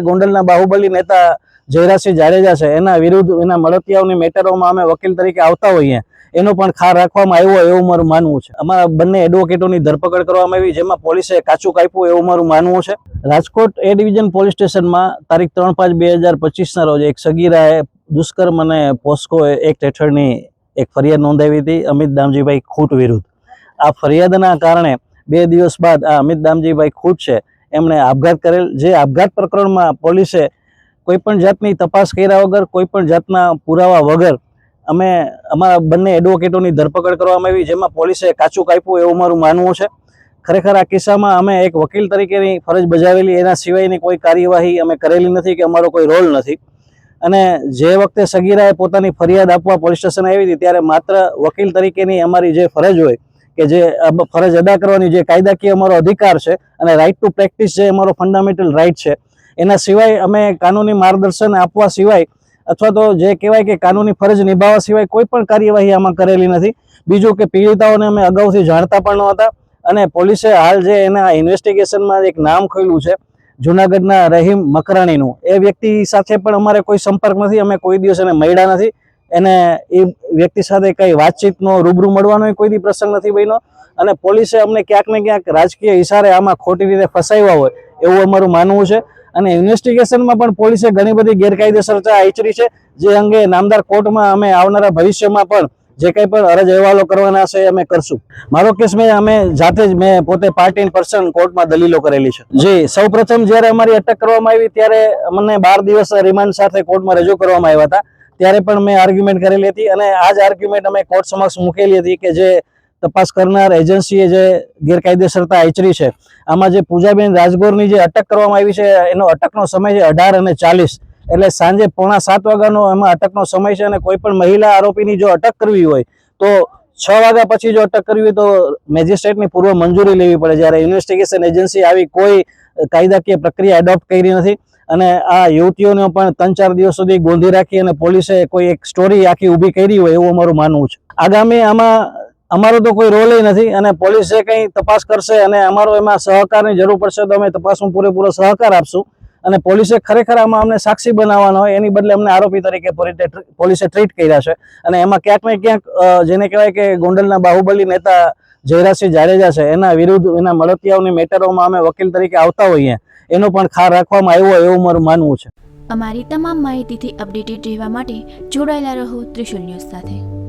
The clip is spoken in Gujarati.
ગોંડલના બાહુબલી નેતા જયરાજસિંહ જાડેજા છે એના વિરુદ્ધ એના મળતિયાઓની મેટરોમાં અમે વકીલ તરીકે આવતા હોઈએ એનો પણ ખાર રાખવામાં આવ્યો એવું મારું માનવું છે। અમારા બંને એડવોકેટોની ધરપકડ કરવામાં આવી જેમાં પોલીસે કાચું કાપ્યું એવું મારું માનવું છે। રાજકોટ એ ડિવિઝન પોલીસ સ્ટેશનમાં તારીખ 3/5/2025 રોજ એક સગીરાએ દુષ્કર્મ અને પોસ્કો એક્ટ હેઠળની એક ફરિયાદ નોંધાવી હતી અમિત દામજીભાઈ ખૂટ વિરુદ્ધ। આ ફરિયાદના કારણે 2 દિવસ બાદ આ અમિત દામજીભાઈ ખૂટ છે એમણે આપઘાત કરેલ। જે આપઘાત પ્રકરણમાં પોલીસે કોઈપણ જાતની તપાસ કર્યા વગર કોઈપણ જાતના પુરાવા વગર અમે અમારા બંને એડવોકેટોની ધરપકડ કરવામાં આવી જેમાં પોલીસે કાચું કાપ્યું એવું મારું માનવું છે। ખરેખર આ કિસ્સામાં અમે એક વકીલ તરીકેની ફરજ બજાવેલી એના સિવાયની કોઈ કાર્યવાહી અમે કરેલી નથી કે અમારો કોઈ રોલ નથી। અને જે વખતે સગીરાએ પોતાની ફરિયાદ આપવા પોલીસ સ્ટેશન આવી હતી ત્યારે માત્ર વકીલ તરીકેની અમારી જે ફરજ હોય કે જે ફરજ અદા કરવાની જે કાયદાકીય અમારો અધિકાર છે અને રાઇટ ટુ પ્રેક્ટિસ જે અમારો ફંડામેન્ટલ રાઇટ છે એના સિવાય અમે કાનૂની માર્ગદર્શન આપવા સિવાય અથવા તો જે કહેવાય કે કાનૂની ફરજ નિભાવવા સિવાય કોઈ પણ કાર્યવાહી આમાં કરેલી નથી। બીજું કે પીડિતાઓને અમે અગાઉથી જાણતા પણ નહોતા અને પોલીસે હાલ જે એના ઇન્વેસ્ટિગેશનમાં એક નામ ખોલ્યું છે જૂનાગઢના રહીમ મકરાણીનું એ વ્યક્તિ સાથે પણ અમારે કોઈ સંપર્ક નથી, અમે કોઈ દિવસ એને મળ્યા નથી, એને એ વ્યક્તિ સાથે કઈ વાતચીતનો રૂબરૂ મળવાનો કોઈ દી પ્રસંગ નથી બન્યો અને પોલીસે અમને ક્યાંક ને ક્યાંક રાજકીય ઇશારે આમાં ખોટી રીતે ફસાવ્યા હોય એવું અમારું માનવું છે। અને ઇન્વેસ્ટિગેશનમાં પણ પોલીસે ઘણી બધી ગેરકાયદેસરતા આચરી છે જે અંગે નામદાર કોર્ટમાં અમે આવનારા ભવિષ્યમાં પણ જે કંઈ પણ અરજ અહેવાલો કરવાના છે અમે કરશું। મારો કેસ અમે જાતે જ મેં પોતે પાર્ટ ઇન પર્સન કોર્ટમાં દલીલો કરેલી છે। જી સૌપ્રથમ જ્યારે અમારી અટક કરવામાં આવી ત્યારે મને 12 દિવસ રિમાન્ડ સાથે કોર્ટમાં રજૂ કરવામાં આવ્યા હતા ત્યારે પણ મેં આર્ગ્યુમેન્ટ કરેલી હતી અને આ જ આર્ગ્યુમેન્ટ અમે કોર્ટ સમક્ષ મૂકેલી હતી કે જે તપાસ કરનાર એજન્સીએ જે ગેરકાયદેસરતા આચરી છે આમાં જે પૂજાબેન રાજગોરની જે અટક કરવામાં આવી છે એનો અટકનો સમય છે 18:40 એટલે સાંજે 6:45 વાગ્યાનો એમાં અટકનો સમય છે અને કોઈ પણ મહિલા આરોપીની જો અટક કરવી હોય તો 6 વાગ્યા પછી જો અટક કરવી હોય તો મેજિસ્ટ્રેટની પૂર્વ મંજૂરી લેવી પડે જ્યારે ઇન્વેસ્ટિગેશન એજન્સી આવી કોઈ કાયદાકીય પ્રક્રિયા એડોપ્ટ કરી નથી અને આ યુવતીઓને પણ 3-4 દિવસ સુધી ગોંધી રાખી અને પોલીસે કોઈ એક સ્ટોરી આખી ઊભી કરી હોય એવું અમારું માનવું છે। આગામી આમાં અમારો તો કોઈ રોલ નથી અને પોલીસ જે કંઈ તપાસ કરશે અને અમારો એમાં સહકારની જરૂર પડશે તો અમે તપાસમાં પૂરેપૂરો સહકાર આપશું અને પોલીસે ખરેખર આમાં અમને સાક્ષી બનાવવાનો હોય એની બદલે અમને આરોપી તરીકે પોલીસે ટ્રીટ કર્યા છે અને એમાં ક્યાંક ને ક્યાંક જેને કહેવાય કે ગોંડલના બાહુબલી નેતા જયરાજસિંહ જાડેજા છે એના વિરુદ્ધ એના મળતિયાઓની મેટરોમાં અમે વકીલ તરીકે આવતા હોઈએ એનો પણ ખાર રાખવામાં આવ્યો એવું મારું માનવું છે। અમારી તમામ માહિતીથી અપડેટેડ રહેવા માટે જોડાયેલા રહો ત્રિશુલ ન્યૂઝ સાથે।